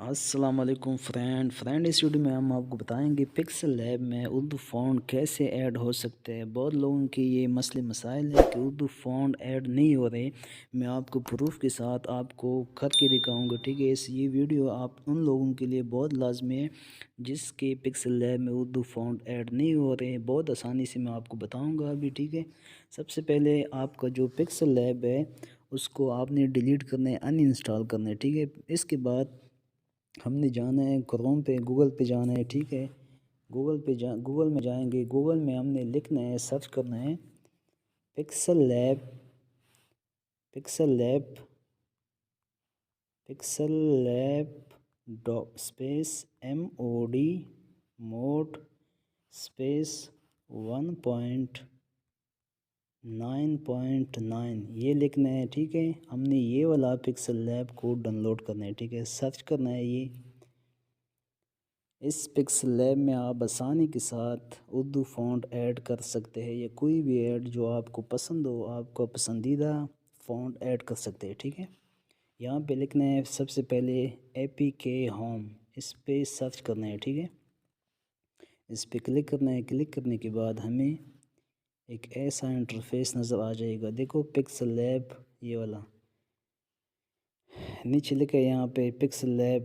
السلام علیکم فرینڈ اس ویڈیو میں ہم آپ کو بتائیں گے پکسل لیب میں اردو فونٹ کیسے ایڈ ہو سکتے ہیں۔ بہت لوگوں کی یہ مسائل ہے کہ اردو فونٹ ایڈ نہیں ہو رہے۔ میں آپ کو پروف کے ساتھ آپ کو کر کے دکھاؤں گا، ٹھیک ہے۔ یہ ویڈیو آپ ان لوگوں کے لیے بہت لازمی ہے جس کے پکسل لیب میں اردو فونٹ ایڈ نہیں ہو رہے۔ بہت آسانی سے میں آپ کو بتاؤں گا ابھی، ٹھیک ہے۔ سب سے پہلے آپ کا جو پکسل لیب ہے اس کو آپ نے ڈیلیٹ کرنا ہے، ان انسٹال کرنا ہے، ٹھیک ہے۔ اس کے بعد ہم نے جانا ہے کروم پہ، گوگل پہ جانا ہے، ٹھیک ہے۔ گوگل میں جائیں گے، گوگل میں ہم نے لکھنا ہے، سرچ کرنا ہے pixel lab space MOD mod space 1.9.9 یہ لکھنا ہے، ٹھیک ہے۔ ہم نے یہ والا پکسل لیب کو ڈاؤن لوڈ کرنا ہے، ٹھیک ہے۔ سرچ کرنا ہے یہ۔ اس پکسل لیب میں آپ آسانی کے ساتھ اردو فونٹ ایڈ کر سکتے ہیں، یا کوئی بھی ایڈ جو آپ کو پسند ہو، آپ کو پسندیدہ فونٹ ایڈ کر سکتے ہیں، ٹھیک ہے۔ یہاں پہ لکھنا ہے سب سے پہلے APK ہوم، اس پہ سرچ کرنا ہے، ٹھیک ہے۔ اس پہ کلک کرنا ہے۔ کلک کرنے کے بعد ہمیں ایک ایسا انٹرفیس نظر آ جائے گا، دیکھو پکسل لیب یہ والا نیچے لکھا ہے یہاں پہ پکسل لیب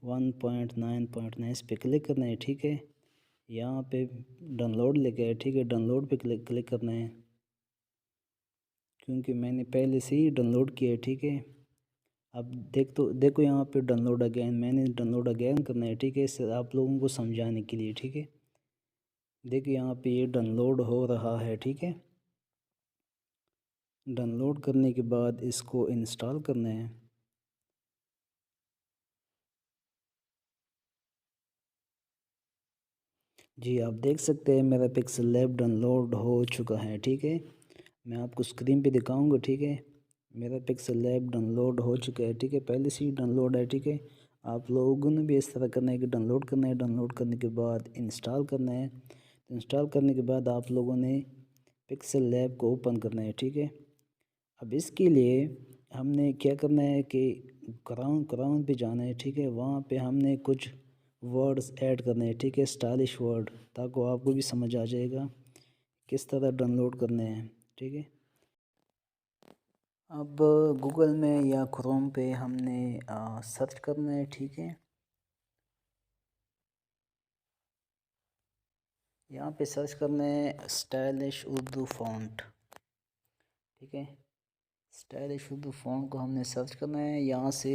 1.9.9، اس پہ کلک کرنا ہے، ٹھیک ہے۔ یہاں پہ ڈاؤن لوڈ لکھا ہے، ٹھیک ہے۔ ڈاؤن لوڈ پہ کلک کرنا ہے، کیونکہ میں نے پہلے سے ہی ڈاؤن لوڈ کیا ہے، ٹھیک ہے۔ اب دیکھو یہاں پہ ڈاؤن لوڈ اگین، میں نے ڈاؤن لوڈ اگین کرنا ہے، ٹھیک ہے، اس سے آپ لوگوں کو سمجھانے کے لیے، ٹھیک ہے۔ دیکھو یہاں پہ یہ ڈاؤن لوڈ ہو رہا ہے، ٹھیک ہے۔ ڈاؤن لوڈ کرنے کے بعد اس کو انسٹال کرنا ہے۔ جی آپ دیکھ سکتے ہیں میرا پکسل لیب ڈاؤن لوڈ ہو چکا ہے، ٹھیک ہے۔ میں آپ کو اسکرین پہ دکھاؤں گا، ٹھیک ہے۔ میرا پکسل لیب ڈاؤن لوڈ ہو چکا ہے، ٹھیک ہے۔ پہلے سے ہی ڈاؤن لوڈ ہے، ٹھیک ہے۔ آپ لوگوں نے بھی اس طرح کرنا ہے کہ ڈاؤن لوڈ کرنا ہے، ڈاؤن لوڈ کرنے کے بعد انسٹال کرنا ہے۔ انسٹال کرنے کے بعد آپ لوگوں نے پکسل لیب کو اوپن کرنا ہے، ٹھیک ہے۔ اب اس کے لیے ہم نے کیا کرنا ہے کہ کراؤن پہ جانا ہے، ٹھیک ہے۔ وہاں پہ ہم نے کچھ ورڈز ایڈ کرنے ہیں، ٹھیک ہے، اسٹائلش ورڈ، تاکہ آپ کو بھی سمجھ آ جائے گا کس طرح ڈاؤن لوڈ کرنے ہیں، ٹھیک ہے۔ اب گوگل میں یا کروم پہ ہم نے سرچ کرنا ہے، ٹھیک ہے۔ یہاں پہ سرچ کرنا ہے اسٹائلش اردو فونٹ، ٹھیک ہے۔ اسٹائلش اردو فونٹ کو ہم نے سرچ کرنا ہے، یہاں سے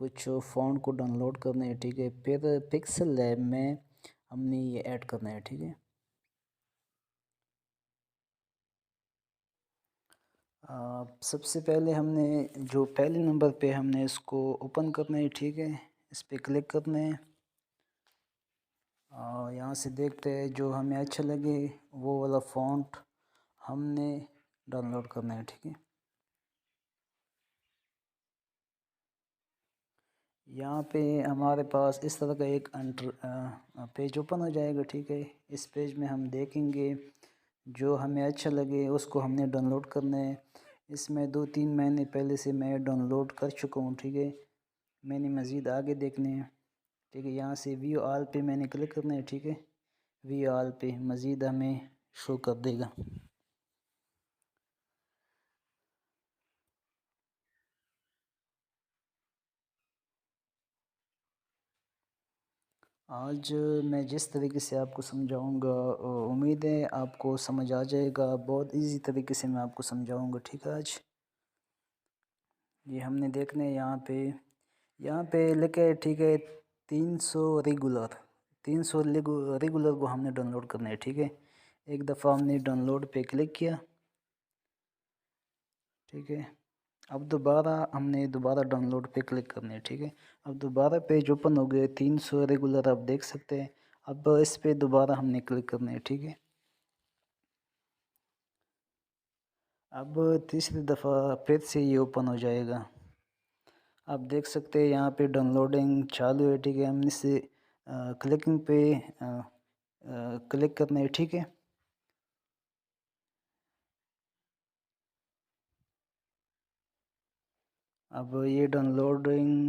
کچھ فونٹ کو ڈاؤن لوڈ کرنا ہے، ٹھیک ہے۔ پھر پکسل لیب میں ہم نے یہ ایڈ کرنا ہے، ٹھیک ہے۔ سب سے پہلے ہم نے جو پہلے نمبر پہ ہم نے اس کو اوپن کرنا ہے، ٹھیک ہے۔ اس پہ کلک کرنا ہے، یہاں سے دیکھتے ہیں جو ہمیں اچھا لگے وہ والا فونٹ ہم نے ڈاؤن لوڈ کرنا ہے، ٹھیک ہے۔ یہاں پہ ہمارے پاس اس طرح کا ایک پیج اوپن ہو جائے گا، ٹھیک ہے۔ اس پیج میں ہم دیکھیں گے جو ہمیں اچھا لگے اس کو ہم نے ڈاؤن لوڈ کرنا ہے۔ اس میں 2-3 مہینے پہلے سے میں ڈاؤن لوڈ کر چکا ہوں، ٹھیک ہے۔ میں نے مزید آگے دیکھنے ہیں، ٹھیک ہے۔ یہاں سے ویو آل پہ میں نے کلک کرنا ہے، ٹھیک ہے۔ ویو آل پہ مزید ہمیں شو کر دے گا۔ آج میں جس طریقے سے آپ کو سمجھاؤں گا، امید ہے آپ کو سمجھ آ جائے گا۔ بہت ایزی طریقے سے میں آپ کو سمجھاؤں گا، ٹھیک ہے۔ آج یہ ہم نے دیکھنا ہے، یہاں پہ لکھا ہے، ٹھیک ہے، 300 ریگولر کو ہم نے ڈاؤن لوڈ کرنا ہے، ٹھیک ہے۔ ایک دفعہ ہم نے ڈاؤن لوڈ پہ کلک کیا، ٹھیک ہے۔ اب ہم نے دوبارہ ڈاؤن لوڈ پہ کلک کرنا ہے، ٹھیک ہے۔ اب دوبارہ پیج اوپن ہو گئے، 300 ریگولر آپ دیکھ سکتے ہیں۔ اب اس پہ دوبارہ ہم نے کلک کرنا ہے، ٹھیک ہے۔ اب تیسری دفعہ پھر سے یہ اوپن ہو جائے گا۔ آپ دیکھ سکتے ہیں یہاں پہ ڈاؤن لوڈنگ چالو ہے، ٹھیک ہے۔ ہم اس سے کلکنگ پہ کلک کرنا ہے، ٹھیک ہے۔ اب یہ ڈاؤن لوڈنگ